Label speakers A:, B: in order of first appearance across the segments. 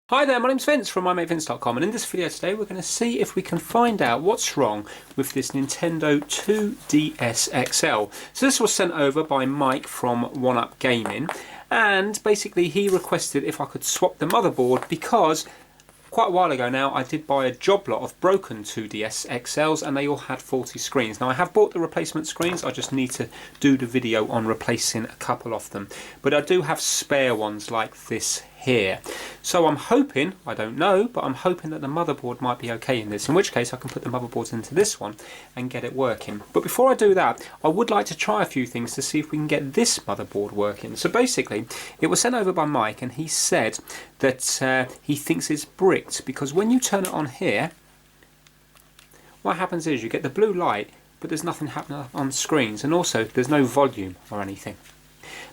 A: Hi there, my name's Vince from mymatevince.com, and in this video today we're going to see if we can find out what's wrong with this Nintendo 2DS XL. So this was sent over by Mike from OneUp Gaming, and basically he requested if I could swap the motherboard because quite a while ago now I did buy a job lot of broken 2DS XLs and they all had faulty screens. Now I have bought the replacement screens, I just need to do the video on replacing a couple of them. But I do have spare ones like this here. So I'm hoping, I don't know, but I'm hoping that the motherboard might be okay in this, in which case I can put the motherboards into this one and get it working. But before I do that, I would like to try a few things to see if we can get this motherboard working. So basically, it was sent over by Mike and he said that he thinks it's bricked because when you turn it on here, what happens is you get the blue light, but there's nothing happening on screens, and also there's no volume or anything.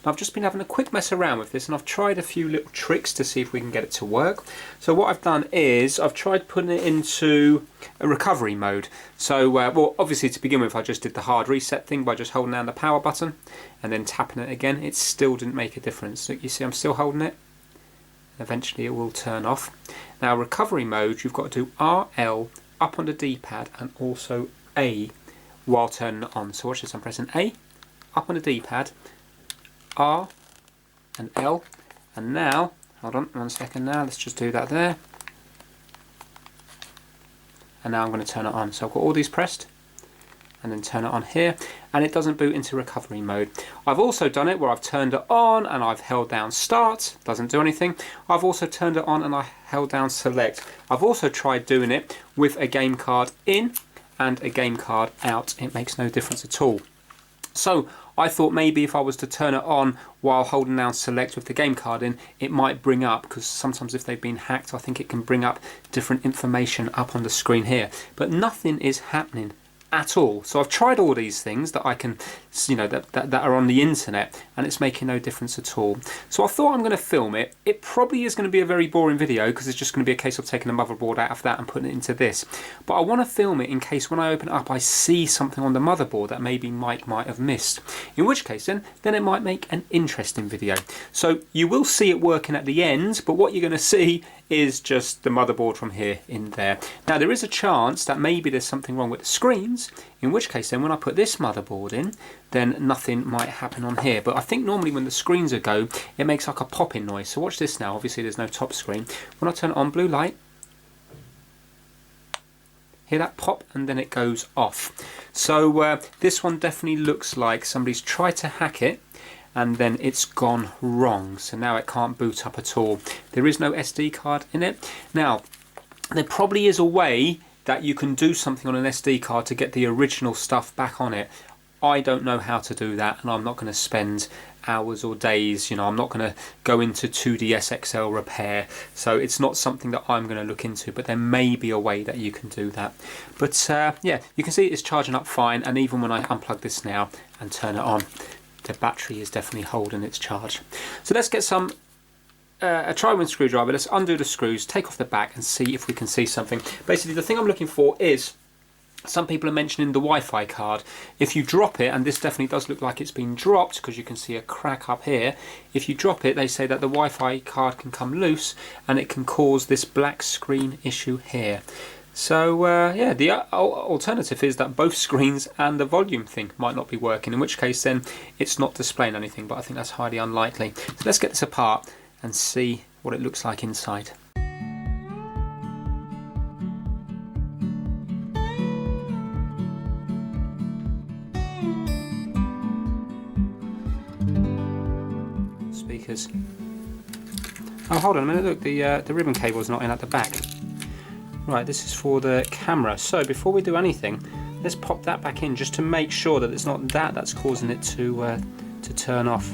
A: Now, I've just been having a quick mess around with this and I've tried a few little tricks to see if we can get it to work. So what I've done is I've tried putting it into a recovery mode. So well, obviously to begin with I just did the hard reset thing by just holding down the power button and then tapping it again. It still didn't make a difference. So you see I'm still holding it. Eventually it will turn off. Now recovery mode, you've got to do RL up on the D-pad and also A while turning it on. So watch this, I'm pressing A up on the D-pad, R and L, and now, hold on 1 second now, let's just do that there. And now I'm going to turn it on. So I've got all these pressed and then turn it on here, and it doesn't boot into recovery mode. I've also done it where I've turned it on and I've held down start, doesn't do anything. I've also turned it on and I held down select. I've also tried doing it with a game card in and a game card out. It makes no difference at all. So I thought maybe if I was to turn it on while holding down select with the game card in, it might bring up, because sometimes if they've been hacked I think it can bring up different information up on the screen here. But nothing is happening at all. So I've tried all these things that I can, you know, that are on the internet, and it's making no difference at all. So I thought I'm going to film it. It probably is going to be a very boring video because it's just going to be a case of taking the motherboard out of that and putting it into this. But I want to film it in case when I open it up I see something on the motherboard that maybe Mike might have missed. In which case then it might make an interesting video. So you will see it working at the end, but what you're going to see is just the motherboard from here in there. Now there is a chance that maybe there's something wrong with the screens, in which case then when I put this motherboard in, then nothing might happen on here. But I think normally when the screens are go, it makes like a popping noise. So watch this now, obviously there's no top screen. When I turn it on, blue light, hear that pop, and then it goes off. So this one definitely looks like somebody's tried to hack it and then it's gone wrong, so now it can't boot up at all. There is no SD card in it. Now there probably is a way that you can do something on an SD card to get the original stuff back on it. I don't know how to do that, and I'm not going to spend hours or days, you know, I'm not going to go into 2DS XL repair, so it's not something that I'm going to look into, but there may be a way that you can do that. But yeah, you can see it's charging up fine, and even when I unplug this now and turn it on, the battery is definitely holding its charge. So let's get some a tri-wing screwdriver. Let's undo the screws, take off the back and see if we can see something. Basically the thing I'm looking for is, some people are mentioning the Wi-Fi card. If you drop it, and this definitely does look like it's been dropped because you can see a crack up here, if you drop it they say that the Wi-Fi card can come loose and it can cause this black screen issue here. So yeah, the alternative is that both screens and the volume thing might not be working, in which case then it's not displaying anything, but I think that's highly unlikely. So let's get this apart and see what it looks like inside. Speakers. Oh, hold on a minute, look, the ribbon cable is not in at the back. Right, this is for the camera. So before we do anything, let's pop that back in just to make sure that it's not that that's causing it to turn off.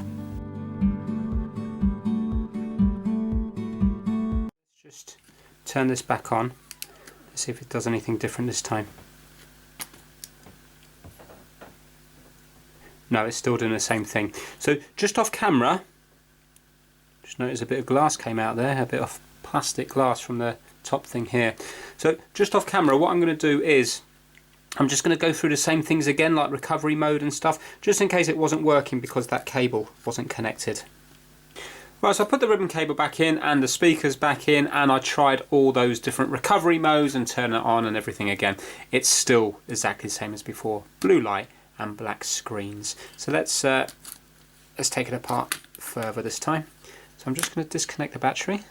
A: Let's just turn this back on. Let's see if it does anything different this time. No, it's still doing the same thing. So just off camera, just notice a bit of glass came out there, a bit of plastic glass from the top thing here. So just off camera, what I'm going to do is I'm just going to go through the same things again, like recovery mode and stuff, just in case it wasn't working because that cable wasn't connected. Right, so I put the ribbon cable back in and the speakers back in, and I tried all those different recovery modes and turn it on and everything again. It's still exactly the same as before. Blue light and black screens. So let's take it apart further this time. So I'm just going to disconnect the battery.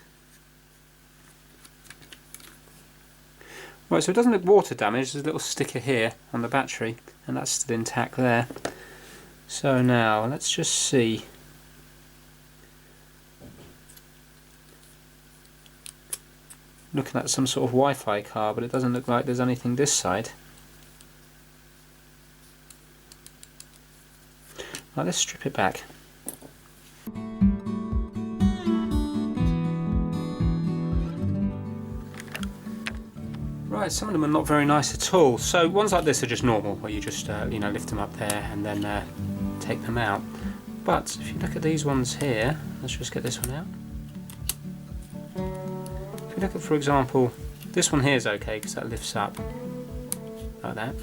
A: Right, so it doesn't look water damaged. There's a little sticker here on the battery, and that's still intact there. So now let's just see. Looking at some sort of Wi-Fi card, but it doesn't look like there's anything this side. Right, let's strip it back. Right, some of them are not very nice at all. So ones like this are just normal, where you just you know, lift them up there and then take them out. But if you look at these ones here, let's just get this one out. If you look at, for example, this one here is okay because that lifts up like that.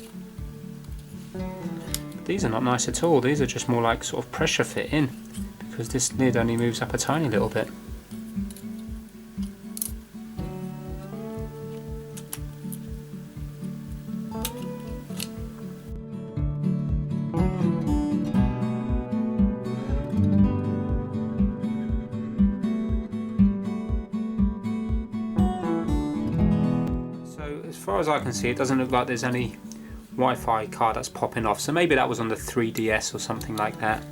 A: But these are not nice at all. These are just more like sort of pressure fit in, because this lid only moves up a tiny little bit. As far as I can see, it doesn't look like there's any Wi-Fi card that's popping off, so maybe that was on the 3DS or something like that.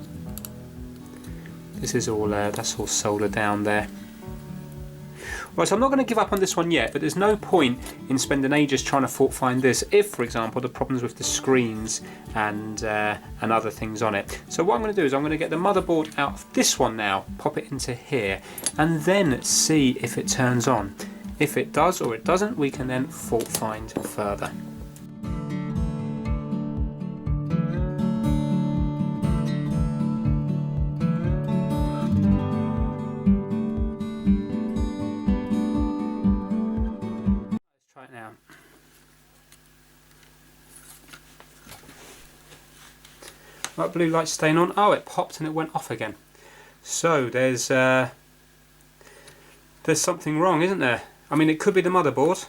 A: This is all that's all soldered down there. Right, so I'm not going to give up on this one yet, but there's no point in spending ages trying to fault find this if, for example, the problems with the screens and other things on it. So what I'm going to do is I'm going to get the motherboard out of this one now, pop it into here, and then see if it turns on. If it does or it doesn't, we can then fault find further. Let's try it now. Right, blue light staying on. Oh, it popped and it went off again. So there's something wrong, isn't there? I mean, it could be the motherboard.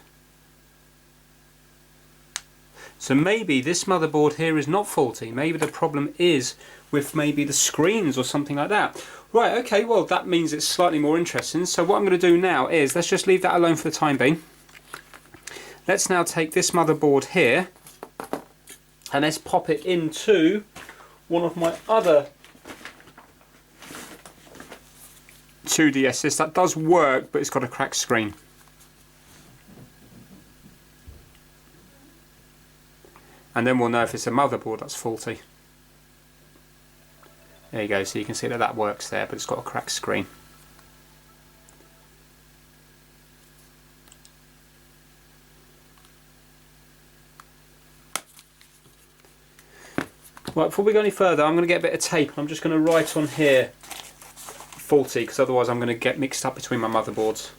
A: So maybe this motherboard here is not faulty. Maybe the problem is with maybe the screens or something like that. Right, okay, well that means it's slightly more interesting. So what I'm going to do now is, let's just leave that alone for the time being. Let's now take this motherboard here and let's pop it into one of my other 2DSs. That does work, but it's got a cracked screen. And then we'll know if it's a motherboard that's faulty. There you go, so you can see that that works there, but it's got a cracked screen. Right, before we go any further, I'm going to get a bit of tape. I'm just going to write on here faulty, because otherwise I'm going to get mixed up between my motherboards.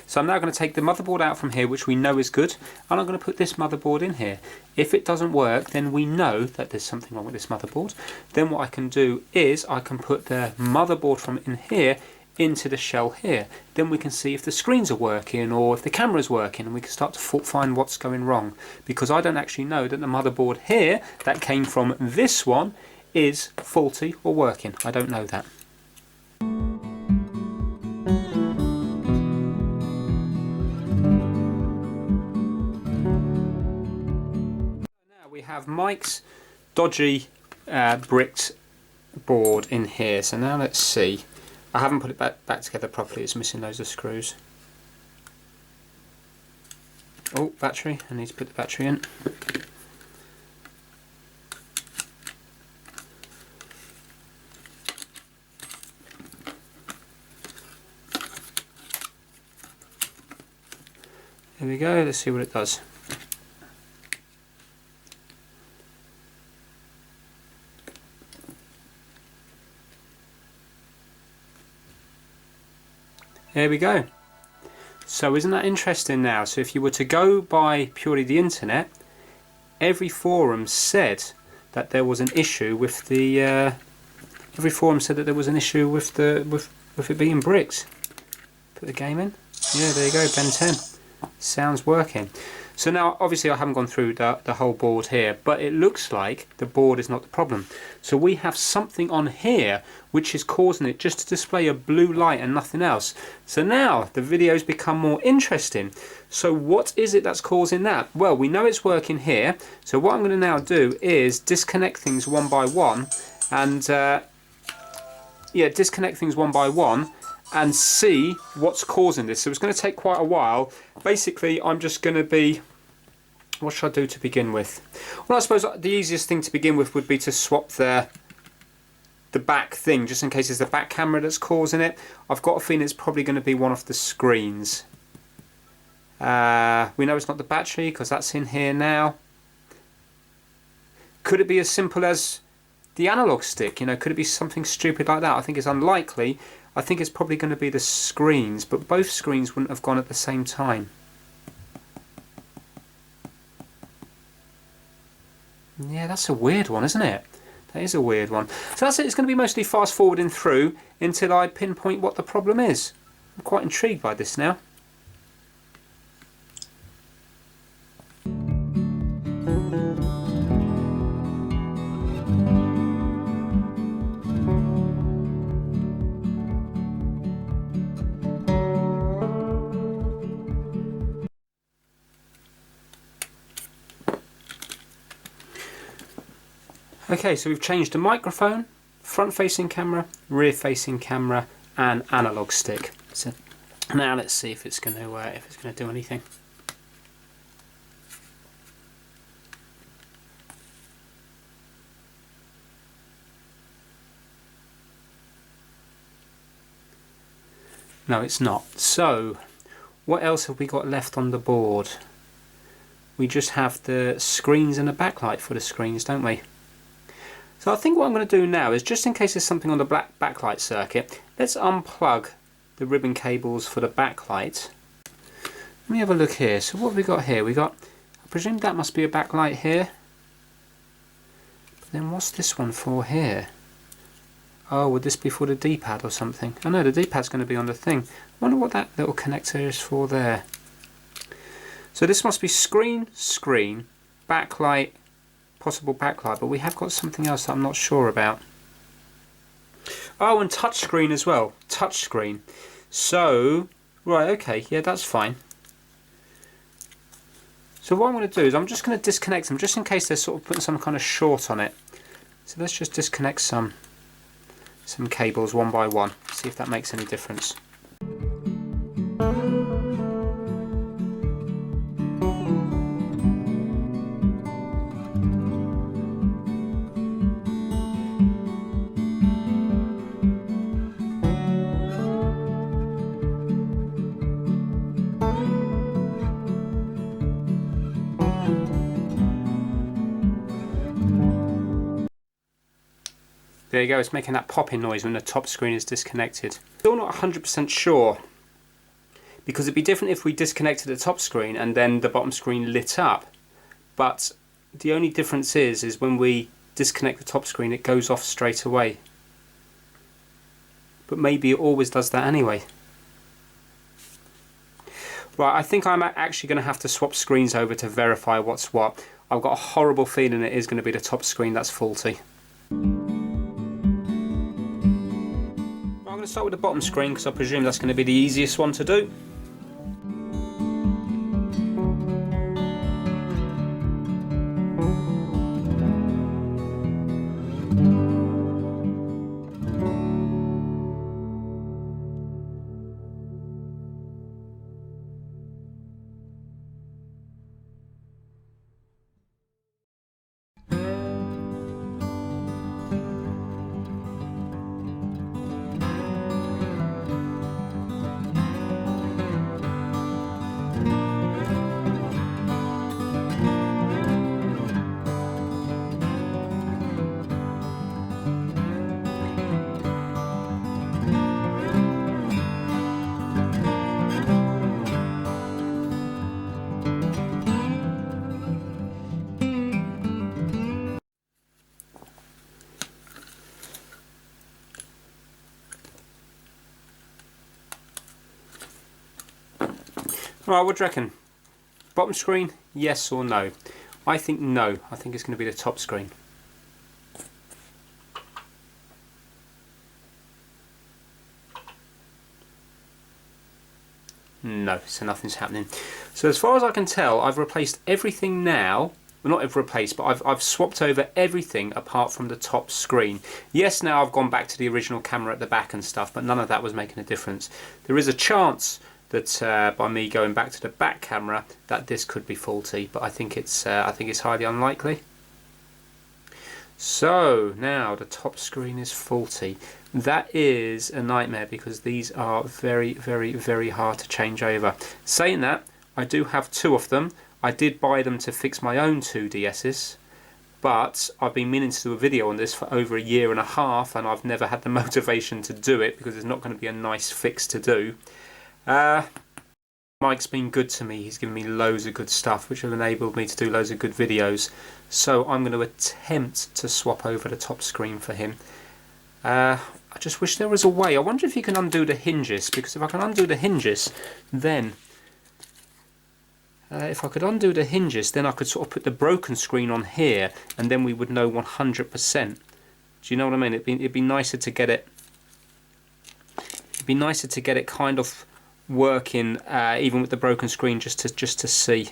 A: So I'm now going to take the motherboard out from here, which we know is good, and I'm going to put this motherboard in here. If it doesn't work, then we know that there's something wrong with this motherboard. Then what I can do is I can put the motherboard from in here into the shell here. Then we can see if the screens are working or if the camera's working, and we can start to fault find what's going wrong. Because I don't actually know that the motherboard here that came from this one is faulty or working. I don't know that. We have Mike's dodgy bricked board in here. So now let's see. I haven't put it back together properly. It's missing loads of screws. Oh, battery. I need to put the battery in. There we go. Let's see what it does. There we go. So isn't that interesting now? So if you were to go by purely the internet, every forum said that there was an issue with the Every forum said that there was an issue with it being bricks. Put the game in. Yeah, there you go, Ben 10. Sounds working. So now, obviously I haven't gone through the whole board here, but it looks like the board is not the problem. So we have something on here which is causing it just to display a blue light and nothing else. So now the videos become more interesting. So what is it that's causing that? Well, we know it's working here. So what I'm going to now do is disconnect things one by one and disconnect things one by one and see what's causing this. So it's going to take quite a while. Basically, I'm just going to be... What should I do to begin with? Well, I suppose the easiest thing to begin with would be to swap the back thing, just in case it's the back camera that's causing it. I've got a feeling it's probably going to be one of the screens. We know it's not the battery because that's in here now. Could it be as simple as the analog stick? You know, could it be something stupid like that? I think it's unlikely. I think it's probably going to be the screens, but both screens wouldn't have gone at the same time. Yeah, that's a weird one, isn't it? That is a weird one. So that's it. It's going to be mostly fast forwarding through until I pinpoint what the problem is. I'm quite intrigued by this now. Okay, so we've changed the microphone, front-facing camera, rear-facing camera, and analog stick. So now let's see if it's going to do anything. No, it's not. So what else have we got left on the board? We just have the screens and a backlight for the screens, don't we? So I think what I'm going to do now is, just in case there's something on the black backlight circuit, let's unplug the ribbon cables for the backlight. Let me have a look here. So what have we got here? I presume that must be a backlight here. But then what's this one for here? Oh, would this be for the D-pad or something? Oh no, the D-pad's going to be on the thing. I wonder what that little connector is for there. So this must be screen, backlight, possible backlight, but we have got something else that I'm not sure about. Oh, and touchscreen as well. Touchscreen. So, right, okay, yeah, that's fine. So what I'm going to do is I'm just going to disconnect them, just in case they're sort of putting some kind of short on it. So let's just disconnect some cables one by one, see if that makes any difference. There you go, it's making that popping noise when the top screen is disconnected. Still not 100% sure, because it'd be different if we disconnected the top screen and then the bottom screen lit up. But the only difference is when we disconnect the top screen it goes off straight away. But maybe it always does that anyway. Right, I think I'm actually going to have to swap screens over to verify what's what. I've got a horrible feeling it is going to be the top screen that's faulty. I'm going to start with the bottom screen because I presume that's going to be the easiest one to do. Right, what do you reckon? Bottom screen, yes or no? I think no. I think it's going to be the top screen. No, so nothing's happening. So as far as I can tell, I've replaced everything now. Well, not replaced, but I've swapped over everything apart from the top screen. Yes, now I've gone back to the original camera at the back and stuff, but none of that was making a difference. There is a chance that by me going back to the back camera, that this could be faulty, but I think it's highly unlikely. So now the top screen is faulty. That is a nightmare because these are very, very, very hard to change over. Saying that, I do have two of them. I did buy them to fix my own 2DS's, but I've been meaning to do a video on this for over a year and a half, and I've never had the motivation to do it because it's not going to be a nice fix to do. Mike's been good to me. He's given me loads of good stuff, which have enabled me to do loads of good videos. So I'm going to attempt to swap over the top screen for him. I just wish there was a way. I wonder if you can undo the hinges, because if I can undo the hinges, then if I could undo the hinges, then I could sort of put the broken screen on here, and then we would know 100%. Do you know what I mean? It'd be nicer to get it. It'd be nicer to get it kind of working, even with the broken screen, just to see.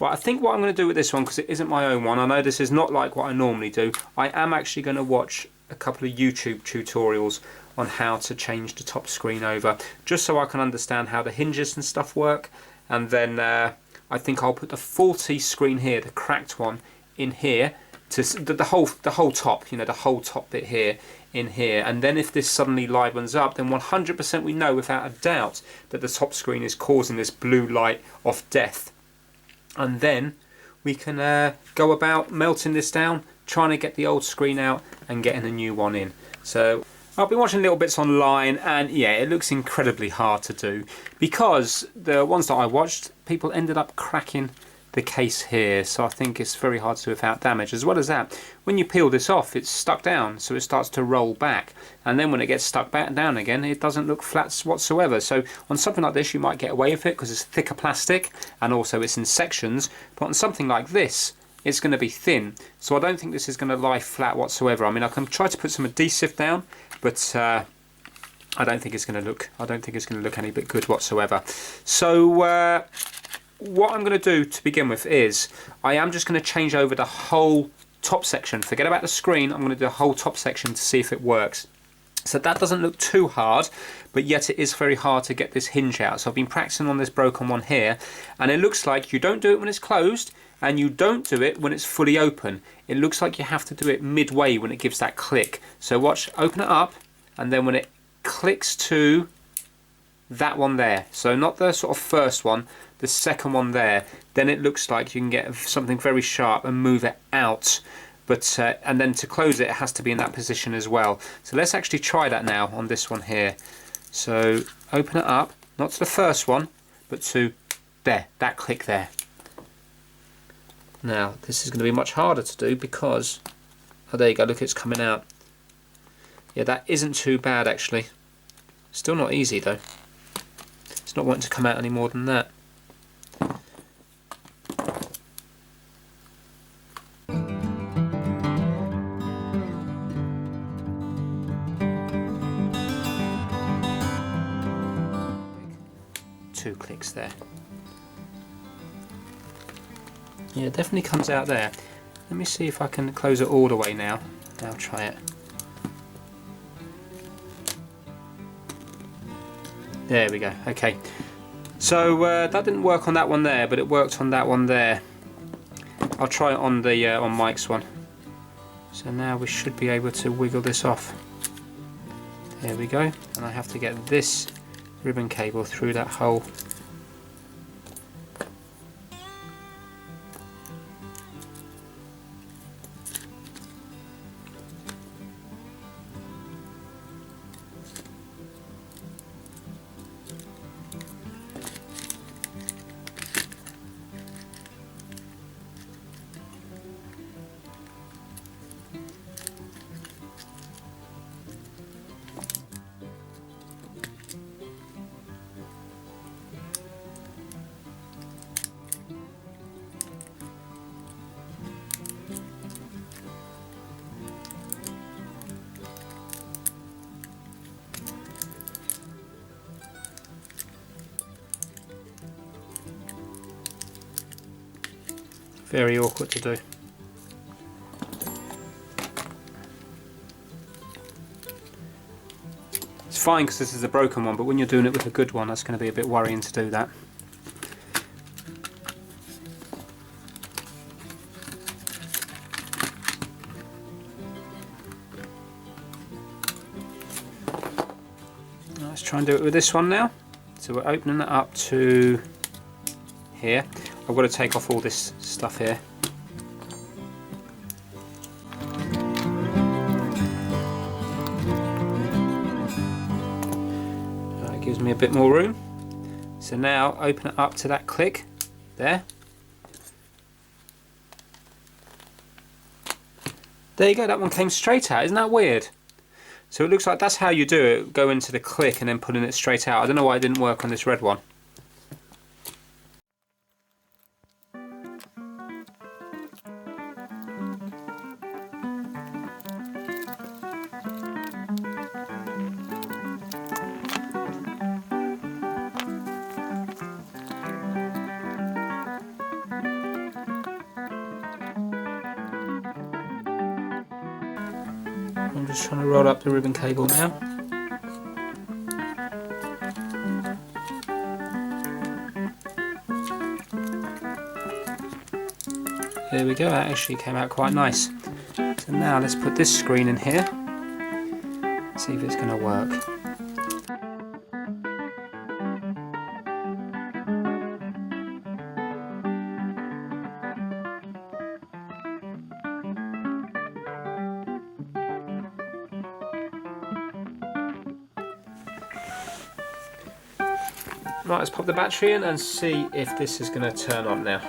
A: Well, I think what I'm going to do with this one, because it isn't my own one, I know this is not like what I normally do. I am actually going to watch a couple of YouTube tutorials on how to change the top screen over, just so I can understand how the hinges and stuff work. And then I think I'll put the faulty screen here, the cracked one, in here, to the whole top, you know, the whole top bit here, in here. And then if this suddenly livens up, then 100% we know without a doubt that the top screen is causing this blue light of death. And then we can go about melting this down, trying to get the old screen out and getting a new one in. So I've been watching little bits online, and yeah, it looks incredibly hard to do, because the ones that I watched, people ended up cracking the case here, so I think it's very hard to do without damage. As well as that, when you peel this off, it's stuck down, so it starts to roll back, and then when it gets stuck back down again, it doesn't look flat whatsoever. So on something like this, you might get away with it because it's thicker plastic, and also it's in sections, but on something like this, it's going to be thin, so I don't think this is going to lie flat whatsoever. I mean, I can try to put some adhesive down, but I don't think it's going to look. I don't think it's going to look any bit good whatsoever. So what I'm going to do to begin with is I am just going to change over the whole top section. Forget about the screen. I'm going to do the whole top section to see if it works. So that doesn't look too hard, but yet it is very hard to get this hinge out. So I've been practicing on this broken one here, and it looks like you don't do it when it's closed, and you don't do it when it's fully open. It looks like you have to do it midway when it gives that click. So watch, open it up, and then when it clicks to that one there, so not the sort of first one, the second one there, then it looks like you can get something very sharp and move it out. But and then to close it, it has to be in that position as well. So let's actually try that now on this one here. So open it up, not to the first one, but to there, that click there. Now this is going to be much harder to do because, oh there you go, look, it's coming out. Yeah, that isn't too bad actually. Still not easy though. It's not wanting to come out any more than that. Two clicks there. Yeah, it definitely comes out there. Let me see if I can close it all the way now. Now try it. There we go. Okay. So that didn't work on that one there, but it worked on that one there. I'll try it on the on Mike's one. So now we should be able to wiggle this off. There we go. And I have to get this ribbon cable through that hole. very awkward to do. It's fine because this is a broken one, but when you're doing it with a good one, that's going to be a bit worrying to do that. Let's try and do it with this one now. So we're opening it up to here. I've got to take off all this stuff here. That gives me a bit more room. So now open it up to that click there. There you go, that one came straight out. Isn't that weird? So it looks like that's how you do it, go into the click and then pulling it straight out. I don't know why it didn't work on this red one. I'm just trying to roll up the ribbon cable now. There we go, that actually came out quite nice. So now let's put this screen in here, see if it's going to work. Right, let's pop the battery in and see if this is going to turn on now.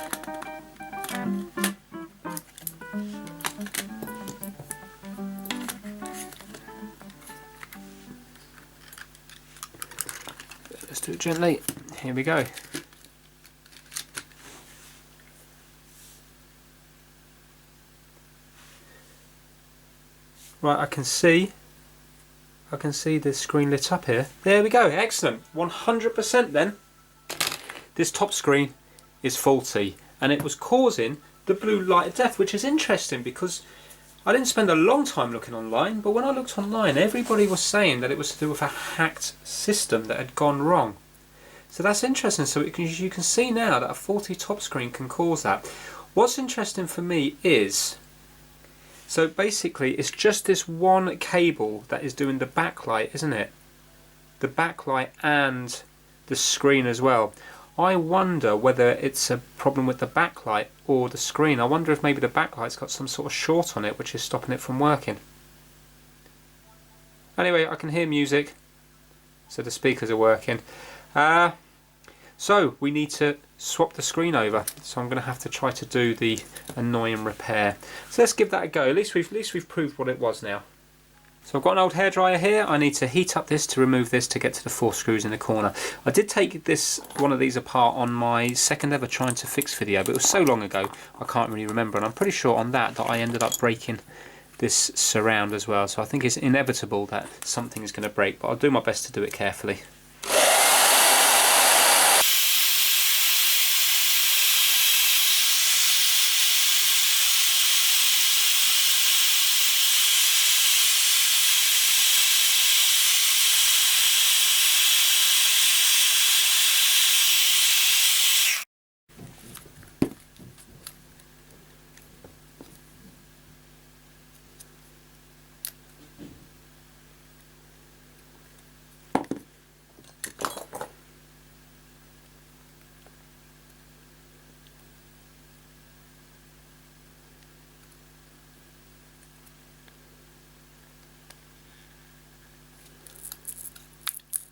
A: Let's do it gently. Here we go. Right, I can see the screen lit up here. There we go, excellent. 100% then. This top screen is faulty and it was causing the blue light of death, which is interesting because I didn't spend a long time looking online, but when I looked online everybody was saying that it was to do with a hacked system that had gone wrong. So that's interesting. So you can see now that a faulty top screen can cause that. What's interesting for me is, so basically it's just this one cable that is doing the backlight, isn't it? The backlight and the screen as well. I wonder whether it's a problem with the backlight or the screen. I wonder if maybe the backlight's got some sort of short on it which is stopping it from working. Anyway, I can hear music, so the speakers are working. So we need to swap the screen over, so I'm going to have to try to do the annoying repair. So let's give that a go. At least we've proved what it was now. So I've got an old hairdryer here. I need to heat up this to remove this to get to the 4 screws in the corner. I did take one of these apart on my second ever trying to fix video, but it was so long ago I can't really remember, and I'm pretty sure on that I ended up breaking this surround as well. So I think it's inevitable that something is going to break, but I'll do my best to do it carefully.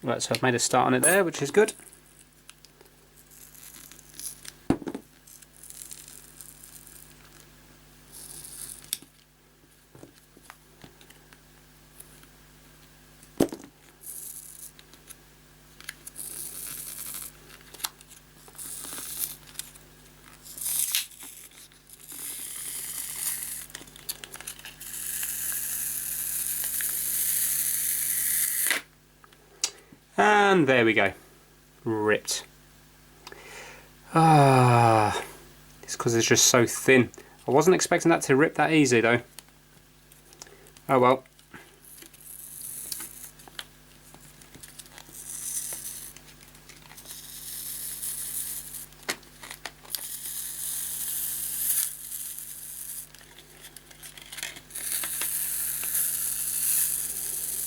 A: Right, so I've made a start on it there, which is good. And there we go. Ripped. It's because it's just so thin. I wasn't expecting that to rip that easy though. Oh well.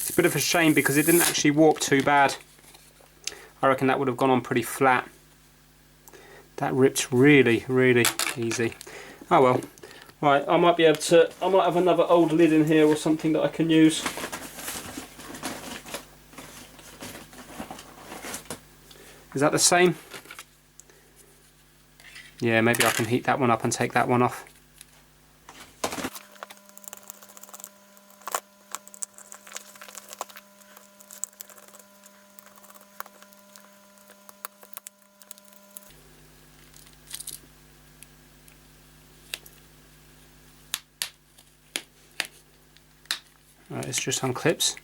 A: It's a bit of a shame because it didn't actually warp too bad. I reckon that would have gone on pretty flat. That ripped really, really easy. Oh well. Right, I might be able to, I might have another old lid in here or something that I can use. Is that the same? Yeah, maybe I can heat that one up and take that one off. Right, it's just unclips.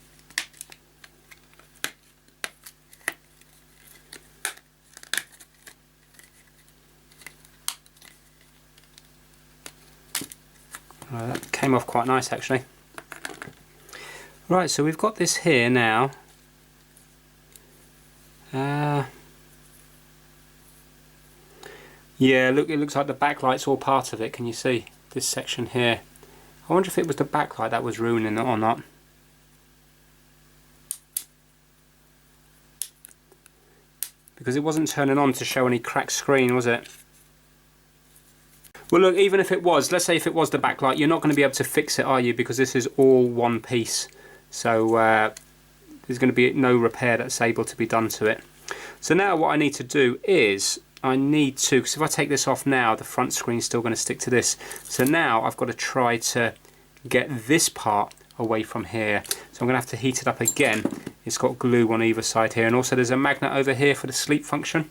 A: That came off quite nice actually. Right, so we've got this here now. Yeah, look, it looks like the backlight's all part of it. Can you see this section here? I wonder if it was the backlight that was ruining it or not. Because it wasn't turning on to show any cracked screen, was it? Well look, even if it was, let's say if it was the backlight, you're not going to be able to fix it, are you? Because this is all one piece. So there's going to be no repair that's able to be done to it. So now what I need to do is, I need to, because if I take this off now, the front screen's still going to stick to this. So now I've got to try to get this part away from here. So I'm going to have to heat it up again. It's got glue on either side here, and also there's a magnet over here for the sleep function.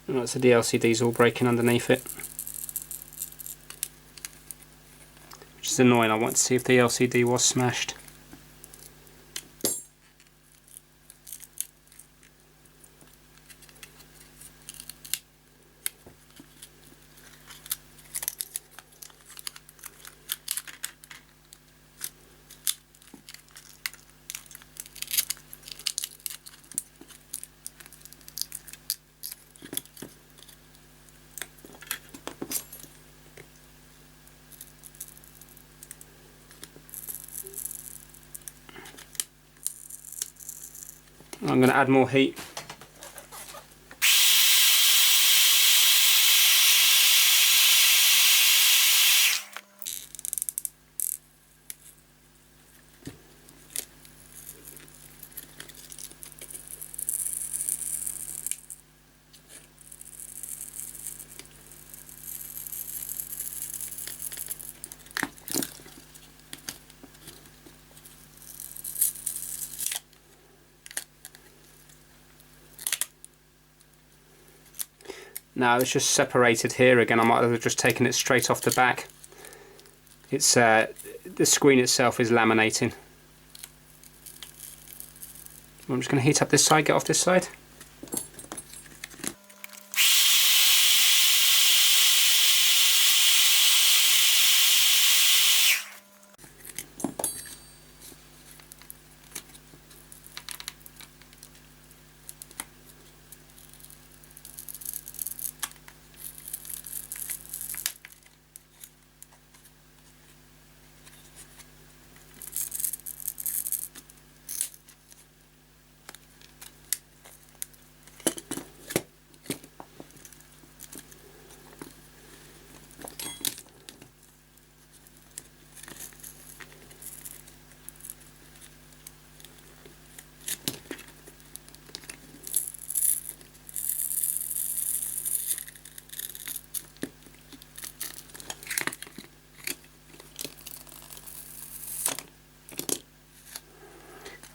A: Right, so the LCD's all breaking underneath it, which is annoying. I want to see if the LCD was smashed. I'm going to add more heat. Now it's just separated here again. I might have just taken it straight off the back. It's the screen itself is laminating. So I'm just going to heat up this side, get off this side.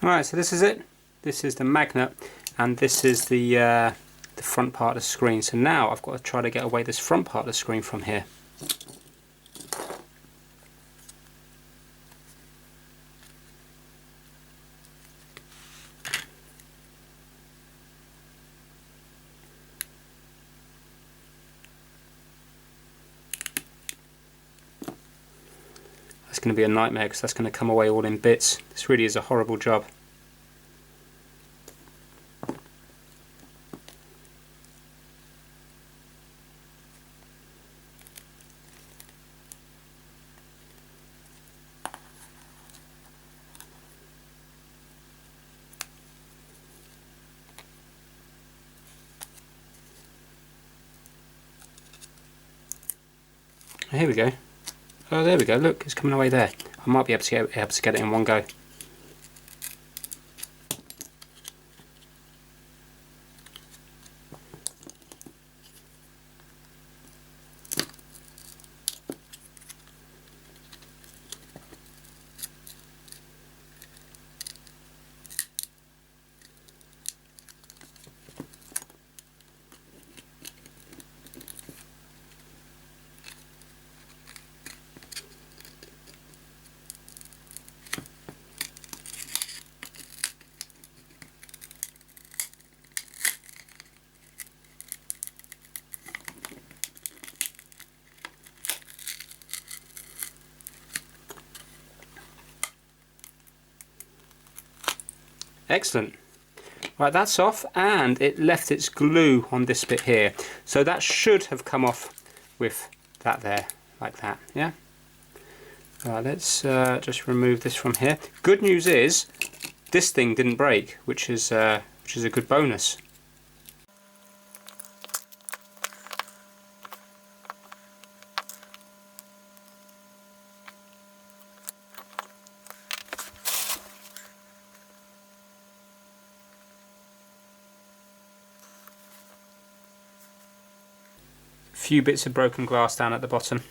A: Alright, so this is it. This is the magnet, and this is the front part of the screen. So now I've got to try to get away this front part of the screen from here. That's going to be a nightmare because that's going to come away all in bits. This really is a horrible job. Here we go. Oh, there we go. Look, it's coming away there. I might be able to get it in one go. Excellent. Right, that's off, and it left its glue on this bit here. So that should have come off with that there, like that, yeah? Right, let's just remove this from here. Good news is, this thing didn't break, which is a good bonus. Few bits of broken glass down at the bottom.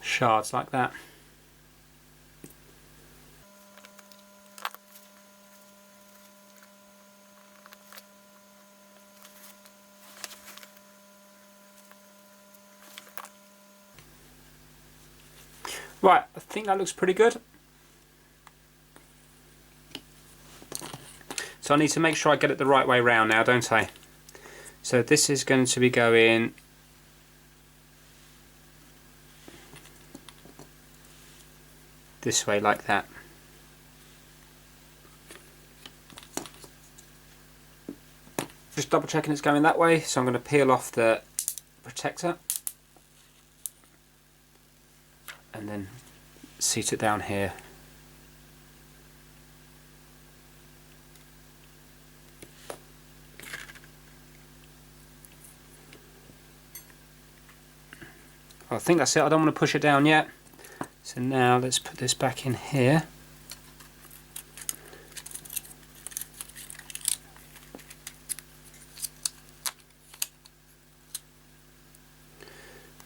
A: Shards like that. Right, I think that looks pretty good. So I need to make sure I get it the right way round now, don't I? So this is going to be going this way like that. Just double checking it's going that way, so I'm going to peel off the protector and then seat it down here. I think that's it. I don't want to push it down yet. So now let's put this back in here.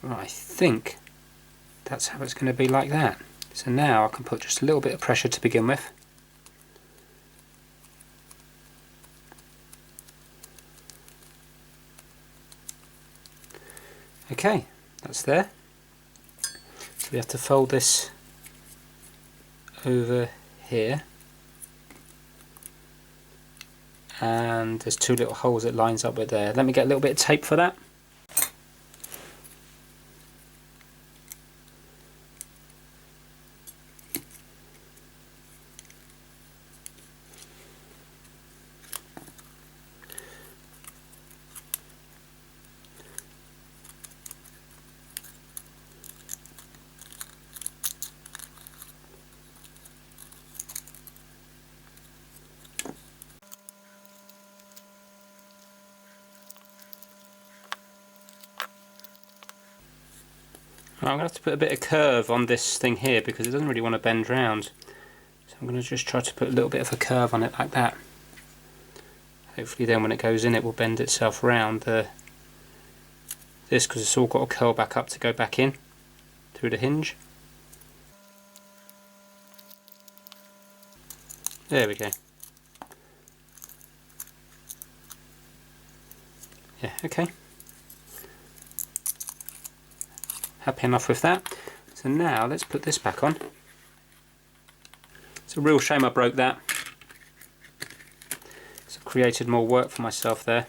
A: Right, I think that's how it's going to be, like that. So now I can put just a little bit of pressure to begin with. Okay, that's there. So we have to fold this over here, and there's two little holes it lines up with there. Let me get a little bit of tape for that. I'm going to have to put a bit of curve on this thing here because it doesn't really want to bend round. So I'm going to just try to put a little bit of a curve on it like that. Hopefully then when it goes in it will bend itself round this, because it's all got to curl back up to go back in through the hinge. There we go. Yeah, okay. Happy enough with that. So now let's put this back on. It's a real shame I broke that. So I created more work for myself there.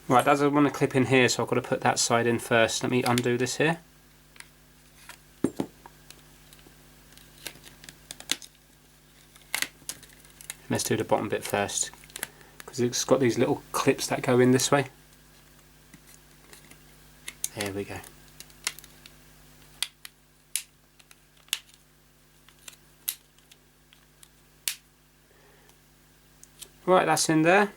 A: Right, that doesn't want to clip in here, so I've got to put that side in first. Let me undo this here. Let's do the bottom bit first, because it's got these little clips that go in this way. There we go. Right, that's in there.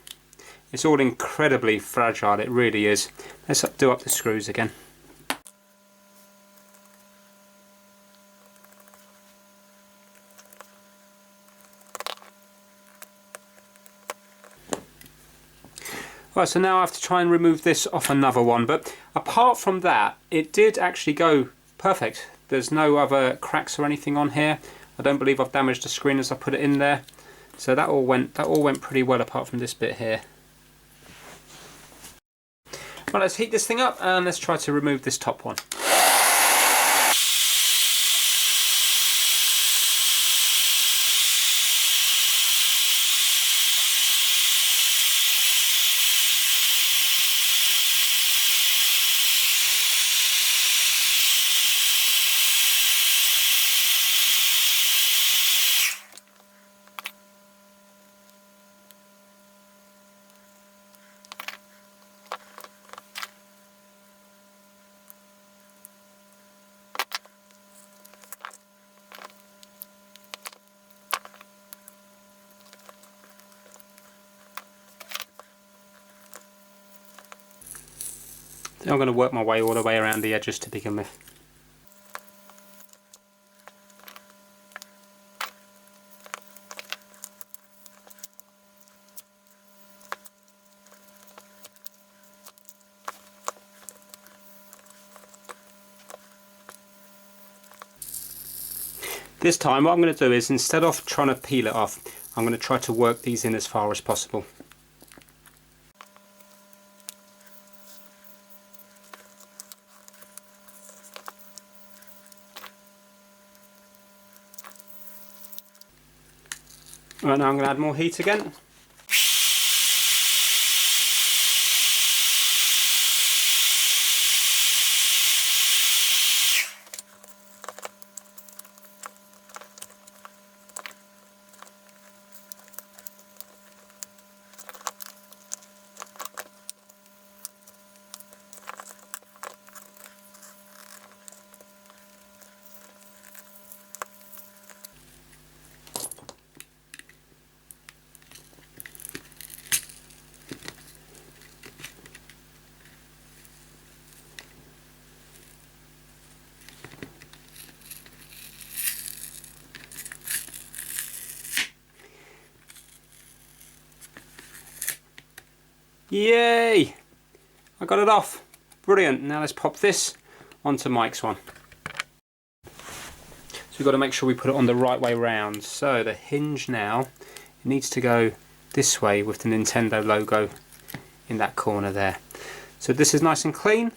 A: It's all incredibly fragile, it really is. Let's do up the screws again. Right, so now I have to try and remove this off another one, but apart from that, it did actually go perfect. There's no other cracks or anything on here. I don't believe I've damaged the screen as I put it in there. So that all went pretty well apart from this bit here. Right, let's heat this thing up and let's try to remove this top one. I'm going to work my way all the way around the edges to begin with. This time what I'm going to do is, instead of trying to peel it off, I'm going to try to work these in as far as possible. Right, now I'm going to add more heat again.
B: Yay! I got it off. Brilliant. Now let's pop this onto Mike's one. So we've got to make sure we put it on the right way round. So the hinge now, it needs to go this way with the Nintendo logo in that corner there. So this is nice and clean.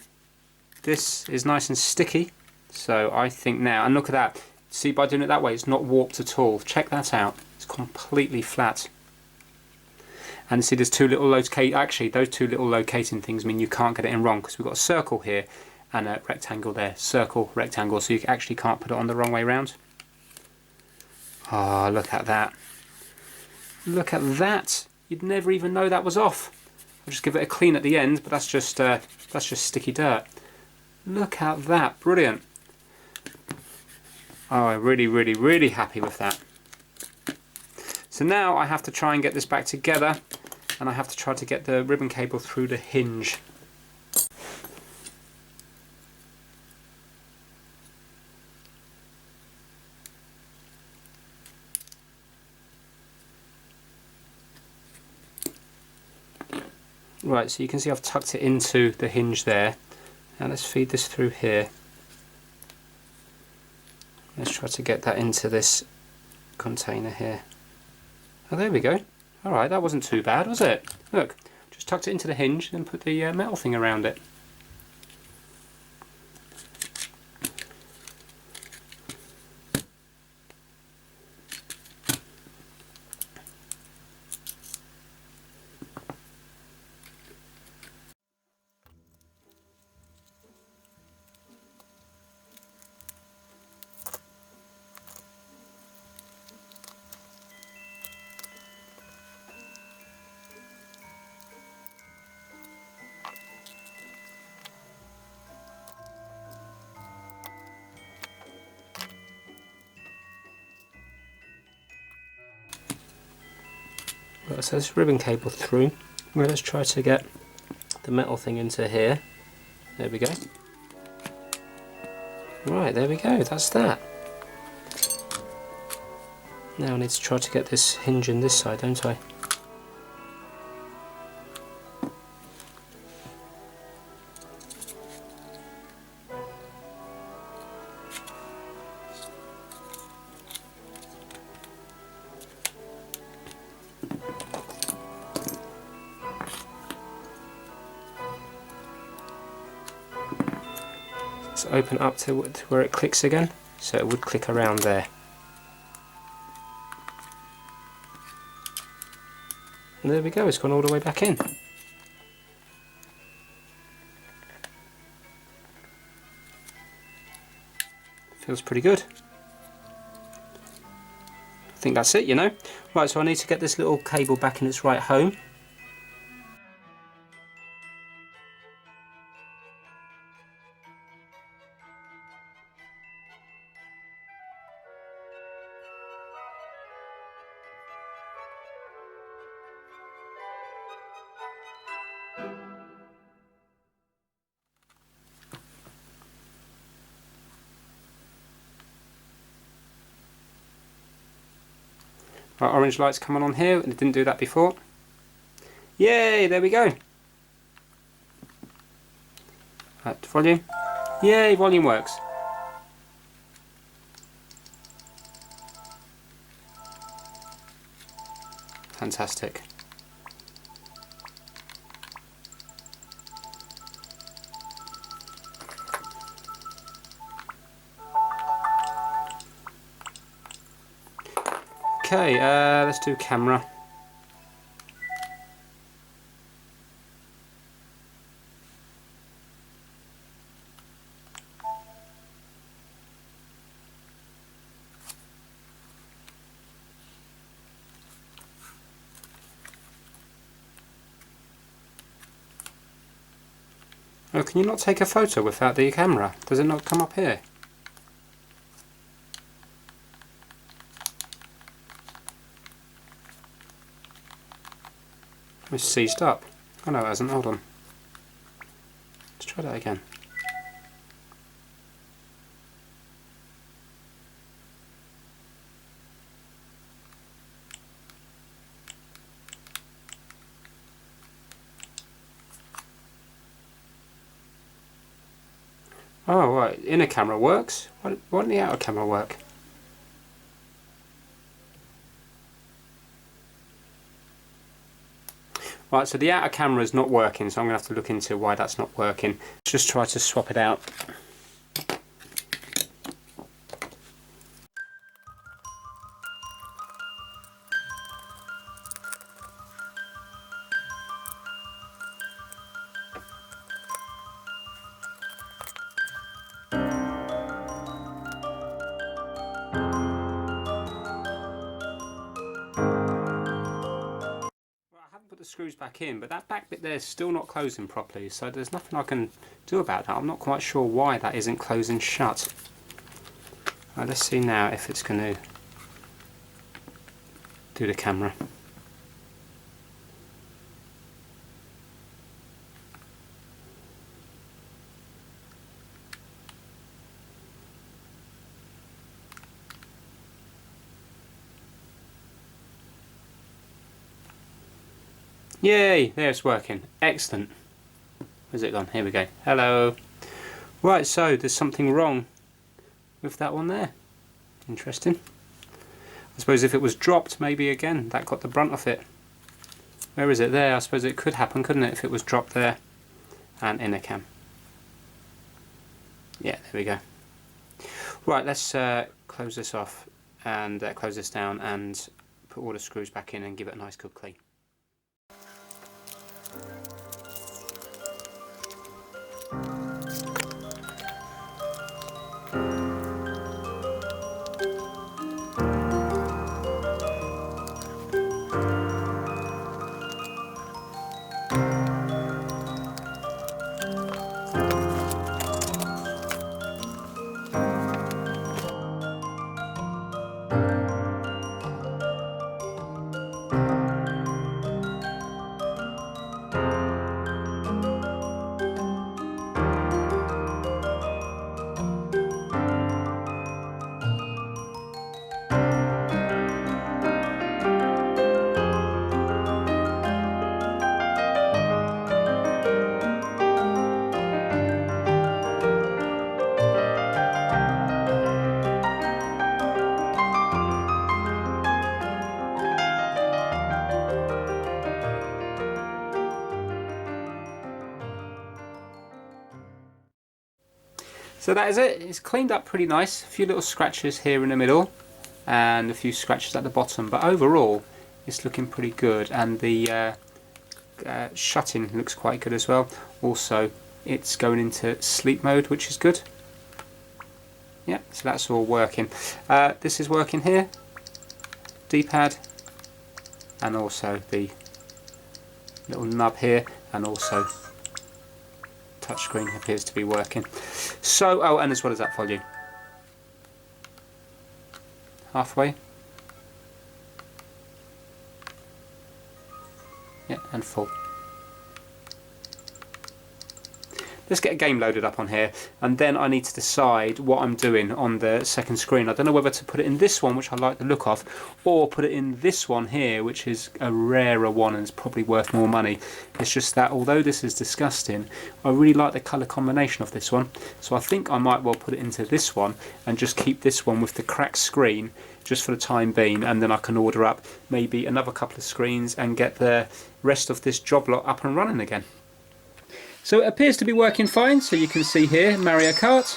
B: This is nice and sticky. So I think now, and look at that. See, by doing it that way, it's not warped at all. Check that out. It's completely flat. And see, there's two little actually those two little locating things mean you can't get it in wrong, because we've got a circle here and a rectangle there. Circle, rectangle, so you actually can't put it on the wrong way round. Oh, look at that. Look at that. You'd never even know that was off. I'll just give it a clean at the end, but that's just sticky dirt. Look at that. Brilliant. Oh, I'm really happy with that. So now I have to try and get this back together, and I have to try to get the ribbon cable through the hinge. Right, so you can see I've tucked it into the hinge there. Now let's feed this through here. Let's try to get that into this container here. Oh, there we go. Alright, that wasn't too bad, was it? Look, just tucked it into the hinge and put the metal thing around it. Right, so this ribbon cable through. Well, let's try to get the metal thing into here. There we go. Right, there we go, that's that. Now I need to try to get this hinge in this side, don't I? Let's open up to where it clicks again, so it would click around there. And there we go, it's gone all the way back in. Feels pretty good. I think that's it, you know. Right, so I need to get this little cable back in its right home. Right, orange light's coming on here, and it didn't do that before. Yay, there we go. Right, volume. Yay, volume works. Fantastic. Okay, let's do camera. Oh, can you not take a photo without the camera? Does it not come up here? It's seized up. Oh no, it hasn't. Hold on. Let's try that again. Oh, right, inner camera works. Why don't the outer camera work? Right, so the outer camera is not working, so I'm going to have to look into why that's not working. Just try to swap it out. Put the screws back in, but that back bit there is still not closing properly, so there's nothing I can do about that. I'm not quite sure why that isn't closing shut. Right, let's see now if it's going to do the camera. Yay, there it's working. Excellent. Where's it gone? Here we go. Hello. Right, so there's something wrong with that one there. Interesting. I suppose if it was dropped, maybe again, that got the brunt of it. Where is it? There. I suppose it could happen, couldn't it, if it was dropped there. And inner cam. Yeah, there we go. Right, let's close this off and close this down and put all the screws back in and give it a nice good clean. So that is it. It's cleaned up pretty nice. A few little scratches here in the middle and a few scratches at the bottom, but overall it's looking pretty good, and the shutting looks quite good as well. Also, it's going into sleep mode, which is good. Yeah, so that's all working. This is working here, D-pad, and also the little nub here, and also touchscreen appears to be working. So, oh, and as well as that volume. Halfway. Yeah, and full. Let's get a game loaded up on here, and then I need to decide what I'm doing on the second screen. I don't know whether to put it in this one, which I like the look of, or put it in this one here, which is a rarer one and is probably worth more money. It's just that although this is disgusting, I really like the colour combination of this one, so I think I might well put it into this one and just keep this one with the cracked screen just for the time being, and then I can order up maybe another couple of screens and get the rest of this job lot up and running again. So it appears to be working fine, so you can see here Mario Kart,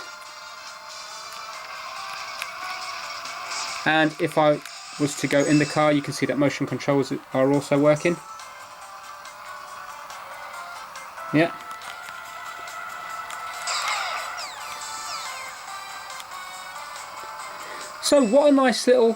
B: and if I was to go in the car, you can see that motion controls are also working. Yeah. So what a nice little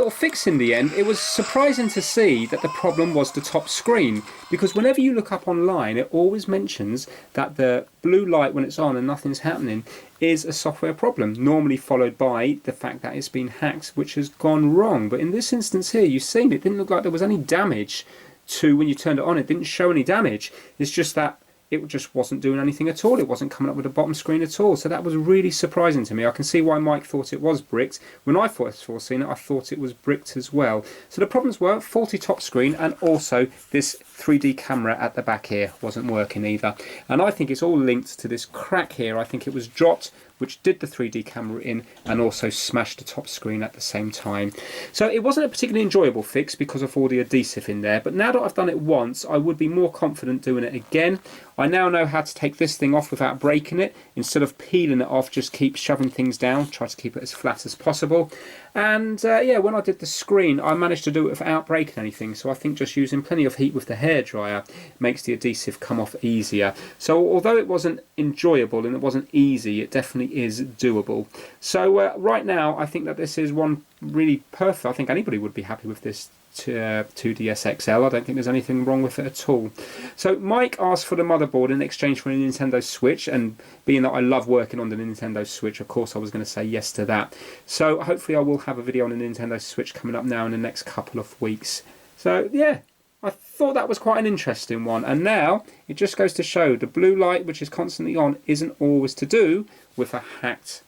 B: fix in the end. It was surprising to see that the problem was the top screen, because whenever you look up online it always mentions that the blue light when it's on and nothing's happening is a software problem, normally followed by the fact that it's been hacked, which has gone wrong. But in this instance here, you've seen it didn't look like there was any damage to when you turned it on. It didn't show any damage. It's just that it just wasn't doing anything at all. It wasn't coming up with a bottom screen at all. So that was really surprising to me. I can see why Mike thought it was bricked. When I first seen it, I thought it was bricked as well. So the problems were faulty top screen and also this
A: 3D camera at the back here wasn't working either. And I think it's all linked to this crack here. I think it was dropped, which did the 3D camera in and also smashed the top screen at the same time. So it wasn't a particularly enjoyable fix because of all the adhesive in there, but now that I've done it once, I would be more confident doing it again. I now know how to take this thing off without breaking it. Instead of peeling it off, just keep shoving things down, try to keep it as flat as possible. And yeah, when I did the screen, I managed to do it without breaking anything. So I think just using plenty of heat with the hairdryer makes the adhesive come off easier. So although it wasn't enjoyable and it wasn't easy, it definitely is doable. So right now, I think that this is one really perfect. I think anybody would be happy with this 2DS XL. I don't think there's anything wrong with it at all. So Mike asked for the motherboard in exchange for a Nintendo Switch, and being that I love working on the Nintendo Switch, of course I was going to say yes to that. So hopefully I will have a video on the Nintendo Switch coming up now in the next couple of weeks. So yeah, I thought that was quite an interesting one, and now it just goes to show the blue light which is constantly on isn't always to do with a hacked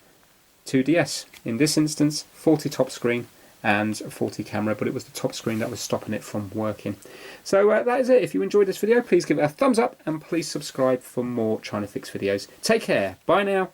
A: 2DS. In this instance, faulty top screen and a faulty camera, but it was the top screen that was stopping it from working. So that is it. If you enjoyed this video, please give it a thumbs up and please subscribe for more Trying to Fix videos. Take care. Bye now.